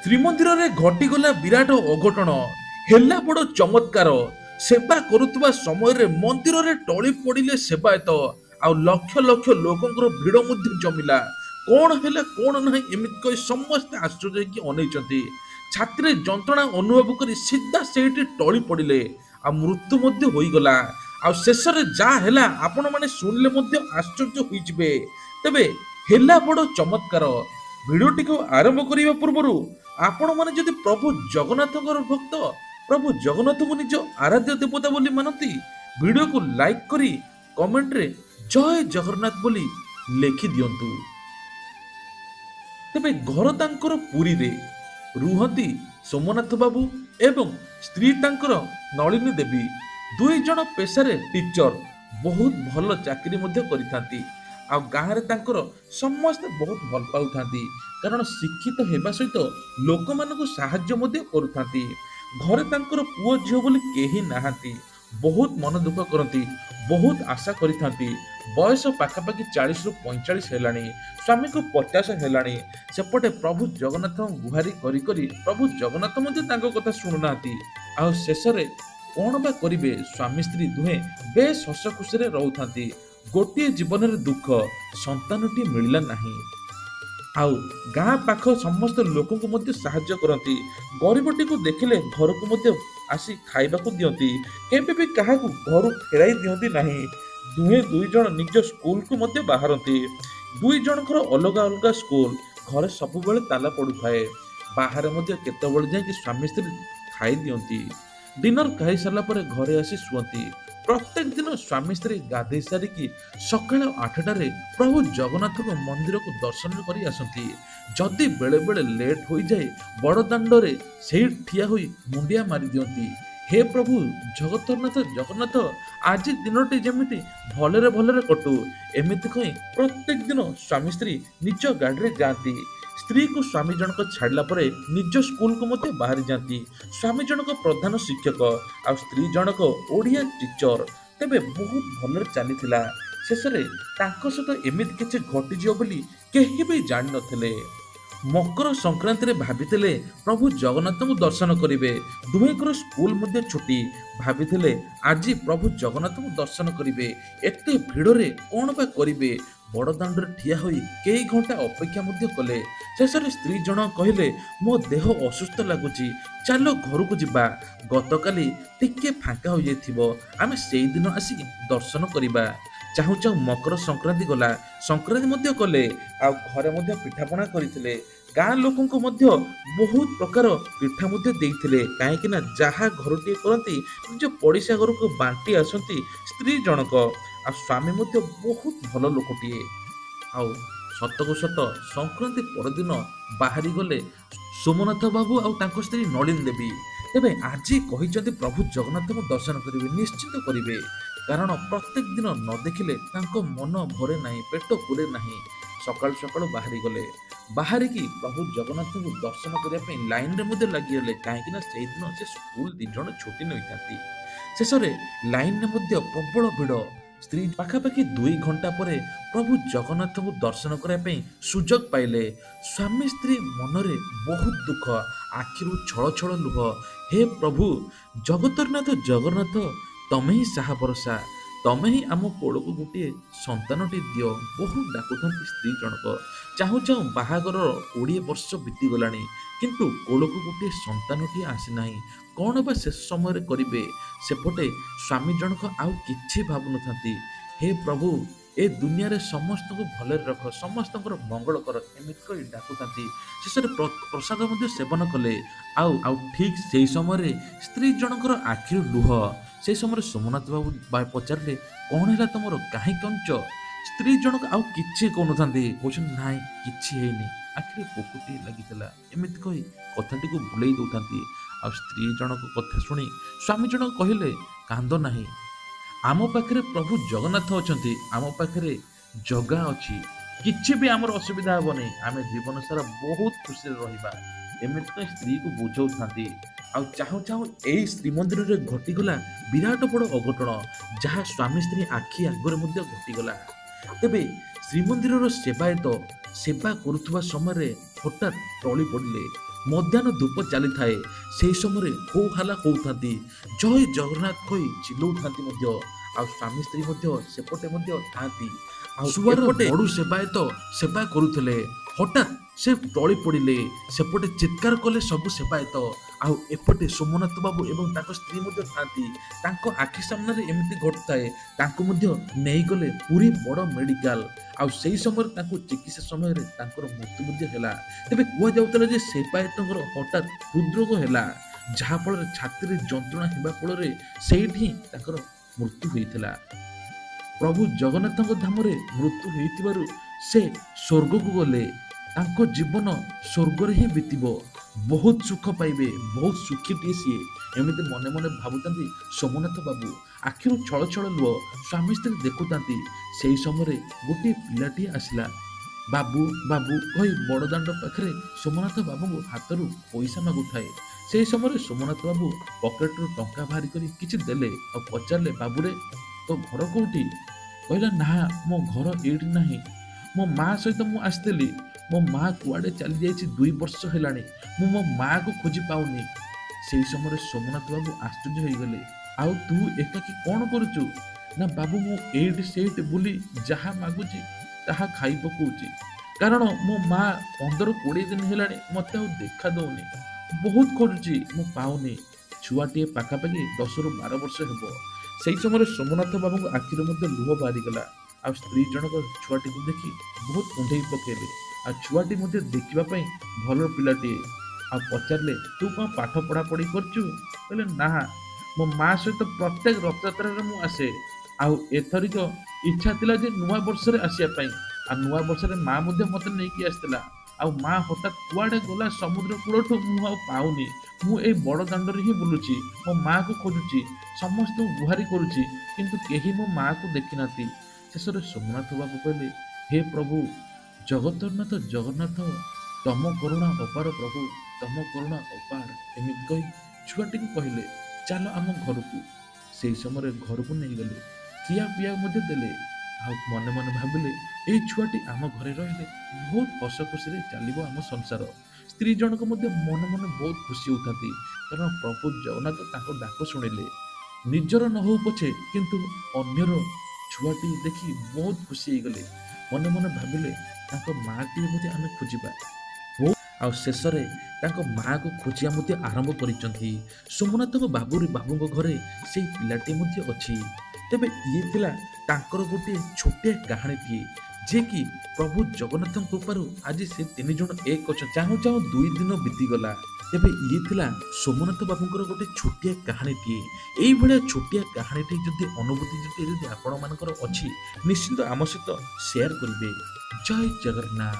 ଶ୍ରୀମନ୍ଦିର ରେ ଘଟିଗଲା ବିରାଟ ଅଘଟଣ ହେଲା ବଡ଼ ଚମତ୍କାର। ସେବା କରୁଥିବା ସମୟରେ ମନ୍ଦିରରେ ଟଳି ପଡ଼ିଲେ ସେବାୟତ ଆଉ ଲକ୍ଷ ଲକ୍ଷ ଲୋକଙ୍କର ଭିଡ଼ ମଧ୍ୟ ଜମିଲା। କଣ ହେଲା କଣ ନାହିଁ ଏମିତି କହି ସମସ୍ତେ ଆଶ୍ଚର୍ଯ୍ୟ ହେଇକି ଅନେଇଛନ୍ତି। ଛାତିରେ ଯନ୍ତ୍ରଣା ଅନୁଭବ କରି ସିଧା ସେଇଠି ଟଳି ପଡ଼ିଲେ ଆଉ ମୃତ୍ୟୁ ମଧ୍ୟ ହୋଇଗଲା। ଆଉ ଶେଷରେ ଯାହା ହେଲା ଆପଣମାନେ ଶୁଣିଲେ ମଧ୍ୟ ଆଶ୍ଚର୍ଯ୍ୟ ହୋଇଯିବେ। ତେବେ ହେଲା ବଡ଼ ଚମତ୍କାର। ଭିଡ଼ିଓଟିକୁ ଆରମ୍ଭ କରିବା ପୂର୍ବରୁ ଆପଣମାନେ ଯଦି ପ୍ରଭୁ ଜଗନ୍ନାଥଙ୍କର ଭକ୍ତ, ପ୍ରଭୁ ଜଗନ୍ନାଥଙ୍କୁ ନିଜ ଆରାଧ୍ୟ ଦେବତା ବୋଲି ମାନନ୍ତି, ଭିଡ଼ିଓକୁ ଲାଇକ୍ କରି କମେଣ୍ଟରେ ଜୟ ଜଗନ୍ନାଥ ବୋଲି ଲେଖି ଦିଅନ୍ତୁ। ତେବେ ଘର ତାଙ୍କର ପୁରୀରେ ରୁହନ୍ତି ସୋମନାଥ ବାବୁ ଏବଂ ସ୍ତ୍ରୀ ତାଙ୍କର ନଳିନୀ ଦେବୀ। ଦୁଇ ଜଣ ପେଶାରେ ଟିଚର, ବହୁତ ଭଲ ଚାକିରି ମଧ୍ୟ କରିଥାନ୍ତି। ଆଉ ଗାଁରେ ତାଙ୍କର ସମସ୍ତେ ବହୁତ ଭଲ ପାଉଥାନ୍ତି, କାରଣ ଶିକ୍ଷିତ ହେବା ସହିତ ଲୋକମାନଙ୍କୁ ସାହାଯ୍ୟ ମଧ୍ୟ କରୁଥାନ୍ତି। ଘରେ ତାଙ୍କର ପୁଅ ଝିଅ ବୋଲି କେହି ନାହାନ୍ତି। ବହୁତ ମନ ଦୁଃଖ କରନ୍ତି, ବହୁତ ଆଶା କରିଥାନ୍ତି। ବୟସ ପାଖାପାଖି 40ରୁ 45 ହେଲାଣି, ସ୍ୱାମୀକୁ 50 ହେଲାଣି। ସେପଟେ ପ୍ରଭୁ ଜଗନ୍ନାଥଙ୍କୁ ଗୁହାରି କରି କରି ପ୍ରଭୁ ଜଗନ୍ନାଥ ମଧ୍ୟ ତାଙ୍କ କଥା ଶୁଣୁନାହାନ୍ତି। ଆଉ ଶେଷରେ କଣ ବା କରିବେ, ସ୍ୱାମୀ ସ୍ତ୍ରୀ ଦୁହେଁ ବେଶ ହସ ଖୁସିରେ ରହୁଥାନ୍ତି। ଗୋଟିଏ ଜୀବନରେ ଦୁଃଖ, ସନ୍ତାନଟି ମିଳିଲା ନାହିଁ। ଆଉ ଗାଁ ପାଖ ସମସ୍ତ ଲୋକଙ୍କୁ ମଧ୍ୟ ସାହାଯ୍ୟ କରନ୍ତି। ଗରିବଟିକୁ ଦେଖିଲେ ଘରକୁ ମଧ୍ୟ ଆସି ଖାଇବାକୁ ଦିଅନ୍ତି। କେବେ ବି କାହାକୁ ଘରୁ ଫେରାଇ ଦିଅନ୍ତି ନାହିଁ। ଦୁଇ ଜଣ ନିଜ ସ୍କୁଲକୁ ମଧ୍ୟ ବାହାରନ୍ତି। ଦୁଇ ଜଣଙ୍କର ଅଲଗା ଅଲଗା ସ୍କୁଲ। ଘରେ ସବୁବେଳେ ତାଲା ପଡୁଥାଏ। ବାହାରେ ମଧ୍ୟ କେତେବେଳେ ଯାଇକି ସ୍ୱାମୀ ସ୍ତ୍ରୀ ଖାଇ ଦିଅନ୍ତି। ଡିନର ଖାଇ ସାରିଲା ପରେ ଘରେ ଆସି ଶୁଅନ୍ତି। ପ୍ରତ୍ୟେକ ଦିନ ସ୍ୱାମୀ ସ୍ତ୍ରୀ ଗାଧେଇ ସାରିକି ସକାଳ 8ଟାରେ ପ୍ରଭୁ ଜଗନ୍ନାଥଙ୍କ ମନ୍ଦିରକୁ ଦର୍ଶନ କରି ଆସନ୍ତି। ଯଦି ବେଳେ ବେଳେ ଲେଟ୍ ହୋଇଯାଏ, ବଡ଼ ଦାଣ୍ଡରେ ସେଇ ଠିଆ ହୋଇ ମୁଣ୍ଡିଆ ମାରି ଦିଅନ୍ତି, ହେ ପ୍ରଭୁ ଜଗତରନାଥ ଜଗନ୍ନାଥ, ଆଜି ଦିନଟି ଯେମିତି ଭଲରେ ଭଲରେ କଟୁ। ଏମିତି କହି ପ୍ରତ୍ୟେକ ଦିନ ସ୍ୱାମୀ ସ୍ତ୍ରୀ ନିଜ ଗାଡ଼ିରେ ଯାଆନ୍ତି। ସ୍ତ୍ରୀକୁ ସ୍ୱାମୀ ଜଣକ ଛାଡ଼ିଲା ପରେ ନିଜ ସ୍କୁଲକୁ ମଧ୍ୟ ବାହାରି ଯାଆନ୍ତି। ସ୍ୱାମୀ ଜଣକ ପ୍ରଧାନ ଶିକ୍ଷକ ଆଉ ସ୍ତ୍ରୀ ଜଣକ ଓଡ଼ିଆ ଟିଚର। ତେବେ ବହୁତ ଭଲରେ ଚାଲିଥିଲା। ଶେଷରେ ତାଙ୍କ ସହିତ ଏମିତି କିଛି ଘଟିଯିବ ବୋଲି କେହି ବି ଜାଣିନଥିଲେ। ମକର ସଂକ୍ରାନ୍ତିରେ ଭାବିଥିଲେ ପ୍ରଭୁ ଜଗନ୍ନାଥଙ୍କୁ ଦର୍ଶନ କରିବେ। ଦୁହେଁଙ୍କର ସ୍କୁଲ ମଧ୍ୟ ଛୁଟି। ଭାବିଥିଲେ ଆଜି ପ୍ରଭୁ ଜଗନ୍ନାଥଙ୍କୁ ଦର୍ଶନ କରିବେ। ଏତେ ଭିଡ଼ରେ କଣ ବା କରିବେ? ବଡ଼ ଦାଣ୍ଡରେ ଠିଆ ହୋଇ କେଇ ଘଣ୍ଟା ଅପେକ୍ଷା ମଧ୍ୟ କଲେ। ଶେଷରେ ସ୍ତ୍ରୀ ଜଣ କହିଲେ, ମୋ ଦେହ ଅସୁସ୍ଥ ଲାଗୁଛି, ଚାଲ ଘରକୁ ଯିବା। ଗତକାଲି ଟିକେ ଫାଙ୍କା ହୋଇଯାଇଥିବ, ଆମେ ସେଇଦିନ ଆସି ଦର୍ଶନ କରିବା। ଚାହୁଁ ଚାହୁଁ ମକର ସଂକ୍ରାନ୍ତି ଗଲା। ସଂକ୍ରାନ୍ତି ମଧ୍ୟ କଲେ ଆଉ ଘରେ ମଧ୍ୟ ପିଠାପଣା କରିଥିଲେ। ଗାଁ ଲୋକଙ୍କୁ ମଧ୍ୟ ବହୁତ ପ୍ରକାର ପିଠା ମଧ୍ୟ ଦେଇଥିଲେ, କାହିଁକି ନା ଯାହା ଘରଟିଏ କରନ୍ତି ନିଜ ପଡ଼ିଶା ଘରକୁ ବାଣ୍ଟି ଆସନ୍ତି ସ୍ତ୍ରୀ ଜଣକ। ଆଉ ସ୍ୱାମୀ ମଧ୍ୟ ବହୁତ ଭଲ ଲୋକଟିଏ। ଆଉ ସତକୁ ସତ ସଂକ୍ରାନ୍ତି ପରଦିନ ବାହାରି ଗଲେ ସୋମନାଥ ବାବୁ ଆଉ ତାଙ୍କ ସ୍ତ୍ରୀ ନଳିନୀ ଦେବୀ। ତେବେ ଆଜି କହିଛନ୍ତି ପ୍ରଭୁ ଜଗନ୍ନାଥଙ୍କୁ ଦର୍ଶନ କରିବେ, ନିଶ୍ଚିତ କରିବେ, କାରଣ ପ୍ରତ୍ୟେକ ଦିନ ନ ଦେଖିଲେ ତାଙ୍କ ମନ ଭରେ ନାହିଁ, ପେଟ ପୁରେ ନାହିଁ। ସକାଳୁ ସକାଳୁ ବାହାରି ଗଲେ। ବାହାରିକି ପ୍ରଭୁ ଜଗନ୍ନାଥଙ୍କୁ ଦର୍ଶନ କରିବା ପାଇଁ ଲାଇନରେ ମଧ୍ୟ ଲାଗିଗଲେ, କାହିଁକି ନା ସେଇଦିନ ସେ ସ୍କୁଲ 2 ଜଣ ଛୁଟି ନେଇଥାନ୍ତି। ଶେଷରେ ଲାଇନରେ ମଧ୍ୟ ପ୍ରବଳ ଭିଡ଼। ସ୍ତ୍ରୀ ପାଖାପାଖି 2 ଘଣ୍ଟା ପରେ ପ୍ରଭୁ ଜଗନ୍ନାଥଙ୍କୁ ଦର୍ଶନ କରିବା ପାଇଁ ସୁଯୋଗ ପାଇଲେ। ସ୍ୱାମୀ ସ୍ତ୍ରୀ ମନରେ ବହୁତ ଦୁଃଖ, ଆଖିରୁ ଛଳ ଛଳ ଲୁହ। ହେ ପ୍ରଭୁ ଜଗତରନାଥ ଜଗନ୍ନାଥ, ତମେ ହିଁ ସାହା ଭରସା, ତମେ ହିଁ ଆମ କୋଳକୁ ଗୋଟିଏ ସନ୍ତାନଟି ଦିଅ। ବହୁତ ଡାକୁଥାନ୍ତି ସ୍ତ୍ରୀ ଜଣକ। ଚାହୁଁ ଚାହୁଁ ବାହାଘରର 20 ବର୍ଷ ବିତିଗଲାଣି, କିନ୍ତୁ କୋଳକୁ ଗୋଟିଏ ସନ୍ତାନଟିଏ ଆସିନାହିଁ। କଣ ବା ଶେଷ ସମୟରେ କରିବେ? ସେପଟେ ସ୍ୱାମୀ ଜଣକ ଆଉ କିଛି ଭାବୁନଥାନ୍ତି। ହେ ପ୍ରଭୁ ଏ ଦୁନିଆରେ ସମସ୍ତଙ୍କୁ ଭଲରେ ରଖ, ସମସ୍ତଙ୍କର ମଙ୍ଗଳ କର, ଏମିତି କରି ଡାକୁଥାନ୍ତି। ଶେଷରେ ପ୍ରସାଦ ମଧ୍ୟ ସେବନ କଲେ। ଆଉ ଠିକ୍ ସେଇ ସମୟରେ ସ୍ତ୍ରୀ ଜଣଙ୍କର ଆଖିରୁ ଲୁହ। ସେଇ ସମୟରେ ସୋମନାଥ ବାବୁ ପଚାରିଲେ, କଣ ହେଲା ତମର, କାହିଁ କାନ୍ଦୁଛ? ସ୍ତ୍ରୀ ଜଣକ ଆଉ କିଛି କହୁନଥାନ୍ତି, କହୁଛନ୍ତି ନାଇଁ କିଛି ହେଇନି, ଆଖିରେ ପୋକଟିଏ ଲାଗିଥିଲା, ଏମିତି କହି କଥାଟିକୁ ଭୁଲେଇ ଦଉଥାନ୍ତି। ଆଉ ସ୍ତ୍ରୀ ଜଣକ କଥା ଶୁଣି ସ୍ୱାମୀ ଜଣକ କହିଲେ, କାନ୍ଦ ନାହିଁ, ଆମ ପାଖରେ ପ୍ରଭୁ ଜଗନ୍ନାଥ ଅଛନ୍ତି, ଆମ ପାଖରେ ଜଗା ଅଛି, କିଛି ବି ଆମର ଅସୁବିଧା ହବନି, ଆମେ ଜୀବନ ସାରା ବହୁତ ଖୁସିରେ ରହିବା। ଏମିତି କହି ସ୍ତ୍ରୀକୁ ବୁଝାଉଥାନ୍ତି। ଆଉ ଚାହୁଁ ଚାହୁଁ ଏଇ ଶ୍ରୀମନ୍ଦିରରେ ଘଟିଗଲା ବିରାଟ ବଡ଼ ଅଘଟଣ, ଯାହା ସ୍ୱାମୀ ସ୍ତ୍ରୀ ଆଖି ଆଗରେ ମଧ୍ୟ ଘଟିଗଲା। ତେବେ ଶ୍ରୀମନ୍ଦିରର ସେବାୟତ ସେବା କରୁଥିବା ସମୟରେ ହଠାତ୍ ଟଳି ପଡ଼ିଲେ। ମଧ୍ୟାହ୍ନ ଧୂପ ଚାଲିଥାଏ। ସେହି ସମୟରେ ହୋ ହାଲା ହେଉଥାନ୍ତି, ଜୟ ଜଗନ୍ନାଥ କହି ଚିଲଉଥାନ୍ତି ମଧ୍ୟ। ଆଉ ସ୍ୱାମୀ ସ୍ତ୍ରୀ ମଧ୍ୟ ସେପଟେ ମଧ୍ୟ ଥାଆନ୍ତି। ଆଉ ସୁଆର ବଡ଼ୁ ସେବାୟତ ସେବା କରୁଥିଲେ। ହଠାତ୍ ସେ ଟଳି ପଡ଼ିଲେ, ସେପଟେ ଚିତ୍କାର କଲେ ସବୁ ସେବାୟତ। ଆଉ ଏପଟେ ସୋମନାଥ ବାବୁ ଏବଂ ତାଙ୍କ ସ୍ତ୍ରୀ ମଧ୍ୟ ଥାଆନ୍ତି। ତାଙ୍କ ଆଖି ସାମ୍ନାରେ ଏମିତି ଘଟୁଥାଏ। ତାଙ୍କୁ ମଧ୍ୟ ନେଇଗଲେ ପୁରୀ ବଡ଼ ମେଡିକାଲ। ଆଉ ସେହି ସମୟରେ ତାଙ୍କୁ ଚିକିତ୍ସା ସମୟରେ ତାଙ୍କର ମୃତ୍ୟୁ ମଧ୍ୟ ହେଲା। ତେବେ କୁହାଯାଉଥିଲା ଯେ ସେବାୟତଙ୍କର ହଠାତ୍ ହୃଦରୋଗ ହେଲା, ଯାହାଫଳରେ ଛାତିରେ ଯନ୍ତ୍ରଣା ହେବା ଫଳରେ ସେଇଠି ହିଁ ତାଙ୍କର ମୃତ୍ୟୁ ହୋଇଥିଲା। ପ୍ରଭୁ ଜଗନ୍ନାଥଙ୍କ ଧାମରେ ମୃତ୍ୟୁ ହୋଇଥିବାରୁ ସେ ସ୍ୱର୍ଗକୁ ଗଲେ। ତାଙ୍କ ଜୀବନ ସ୍ୱର୍ଗରେ ହିଁ ବିତିବ, ବହୁତ ସୁଖ ପାଇବେ, ବହୁତ ସୁଖୀଟିଏ ସିଏ। ଏମିତି ମନେ ମନେ ଭାବୁଥାନ୍ତି ସୋମନାଥ ବାବୁ। ଆଖିରୁ ଛଳ ଛଳ ଲୁହ, ସ୍ୱାମୀ ସ୍ତ୍ରୀ ଦେଖୁଥାନ୍ତି। ସେହି ସମୟରେ ଗୋଟିଏ ପିଲାଟିଏ ଆସିଲା। ବାବୁ ବାବୁ କହି ବଡ଼ଦାଣ୍ଡ ପାଖରେ ସୋମନାଥ ବାବୁଙ୍କ ହାତରୁ ପଇସା ମାଗୁଥାଏ। ସେହି ସମୟରେ ସୋମନାଥ ବାବୁ ପକେଟରୁ ଟଙ୍କା ବାହାରି କରି କିଛି ଦେଲେ। ଆଉ ପଚାରିଲେ, ବାବୁରେ ତୋ ଘର କୋଉଠି? କହିଲା, ନା ମୋ ଘର ଏଇଠି ନାହିଁ, ମୋ ମା ସହିତ ମୁଁ ଆସିଥିଲି। ମୋ ମା କୁଆଡ଼େ ଚାଲି ଯାଇଛି 2 ବର୍ଷ ହେଲାଣି, ମୁଁ ମୋ ମାକୁ ଖୋଜି ପାଉନି। ସେହି ସମୟରେ ସୋମନାଥ ବାବୁ ଆଶ୍ଚର୍ଯ୍ୟ ହେଇଗଲେ। ଆଉ ତୁ ଏକାକି କ'ଣ କରୁଛୁ? ନା ବାବୁ, ମୁଁ ଏଇଠି ସେଇଠି ବୁଲି ଯାହା ମାଗୁଛି ତାହା ଖାଇ ପକଉଛି। କାରଣ ମୋ ମା 15-20 ଦିନ ହେଲାଣି ମୋତେ ଆଉ ଦେଖା ଦଉନି। ବହୁତ ଖୋଜୁଛି, ମୁଁ ପାଉନି। ଛୁଆଟିଏ ପାଖାପାଖି 10-12 ବର୍ଷ ହେବ। ସେହି ସମୟରେ ସୋମନାଥ ବାବୁଙ୍କ ଆଖିରେ ମଧ୍ୟ ଲୁହ ବାହାରିଗଲା। ଆଉ ସ୍ତ୍ରୀ ଜଣକ ଛୁଆଟିକୁ ଦେଖି ବହୁତ କୁଣ୍ଢେଇ ପକେଇଲେ। ଆଉ ଛୁଆଟି ମଧ୍ୟ ଦେଖିବା ପାଇଁ ଭଲ ପିଲାଟିଏ। ଆଉ ପଚାରିଲେ, ତୁ କ'ଣ ପାଠ ପଢ଼ାପଢ଼ି କରୁଛୁ? କହିଲେ, ନା, ମୋ ମା ସହିତ ପ୍ରତ୍ୟେକ ରଥଯାତ୍ରାରେ ମୁଁ ଆସେ। ଆଉ ଏଥରିକ ଇଚ୍ଛା ଥିଲା ଯେ ନୂଆ ବର୍ଷରେ ଆସିବା ପାଇଁ। ଆଉ ନୂଆ ବର୍ଷରେ ମା ମଧ୍ୟ ମୋତେ ନେଇକି ଆସିଥିଲା। ଆଉ ମା ହଠାତ୍ କୁଆଡ଼େ ଗଲା ସମୁଦ୍ର କୂଳଠୁ, ମୁଁ ଆଉ ପାଉନି। ମୁଁ ଏଇ ବଡ଼ ଦାଣ୍ଡରେ ହିଁ ବୁଲୁଛି, ମୋ ମାକୁ ଖୋଜୁଛି, ସମସ୍ତଙ୍କୁ ଗୁହାରି କରୁଛି, କିନ୍ତୁ କେହି ମୋ ମାକୁ ଦେଖିନାହାନ୍ତି। ଶେଷରେ ସୋମନାଥ ବାବୁ କହିଲେ, ହେ ପ୍ରଭୁ ଜଗତରନାଥ ଜଗନ୍ନାଥ, ତମ କରୁଣା ଅପାର ପ୍ରଭୁ, ତମ କରୁଣା ଅପାର। ଏମିତି କହି ଛୁଆଟିକୁ କହିଲେ, ଚାଲ ଆମ ଘରକୁ। ସେହି ସମୟରେ ଘରକୁ ନେଇଗଲେ, ଖିଆ ପିଆ ମଧ୍ୟ ଦେଲେ। ଆଉ ମନେ ମନେ ଭାବିଲେ, ଏଇ ଛୁଆଟି ଆମ ଘରେ ରହିଲେ ବହୁତ ହସ ଖୁସିରେ ଚାଲିବ ଆମ ସଂସାର। ସ୍ତ୍ରୀ ଜଣକ ମଧ୍ୟ ମନେ ମନେ ବହୁତ ଖୁସି ହେଉଥାନ୍ତି, କାରଣ ପ୍ରଭୁ ଜଗନ୍ନାଥ ତାଙ୍କ ଡାକ ଶୁଣିଲେ। ନିଜର ନ ହଉ ପଛେ କିନ୍ତୁ ଅନ୍ୟର ଛୁଆଟି ଦେଖି ବହୁତ ଖୁସି ହେଇଗଲେ। ମନେ ମନେ ଭାବିଲେ, ତାଙ୍କ ମାଆଟିଏ ମଧ୍ୟ ଆମେ ଖୋଜିବା। ଆଉ ଶେଷରେ ତାଙ୍କ ମାଆକୁ ଖୋଜିବା ମଧ୍ୟ ଆରମ୍ଭ କରିଛନ୍ତି। ସୋମନାଥଙ୍କ ବାବୁଙ୍କ ଘରେ ସେଇ ପିଲାଟି ମଧ୍ୟ ଅଛି। ତେବେ ଇଏ ଥିଲା ତାଙ୍କର ଗୋଟିଏ ଛୋଟିଆ କାହାଣୀଟିଏ, ଯିଏକି ପ୍ରଭୁ ଜଗନ୍ନାଥଙ୍କ କୃପାରୁ ଆଜି ସେ 3 ଜଣ ଏକ ଅଛନ୍ତି। ଚାହୁଁ ଚାହୁଁ 2 ଦିନ ବିତିଗଲା। ତେବେ ଇଏ ଥିଲା ସୋମନାଥ ବାବୁଙ୍କର ଗୋଟେ ଛୋଟିଆ କାହାଣୀଟିଏ। ଏଇଭଳିଆ ଛୋଟିଆ କାହାଣୀଟି ଯଦି ଅନୁଭୂତି ଯଦି ଆପଣମାନଙ୍କର ଅଛି, ନିଶ୍ଚିନ୍ତ ଆମ ସହିତ ସେୟାର କରିବେ। ଜୟ ଜଗନ୍ନାଥ।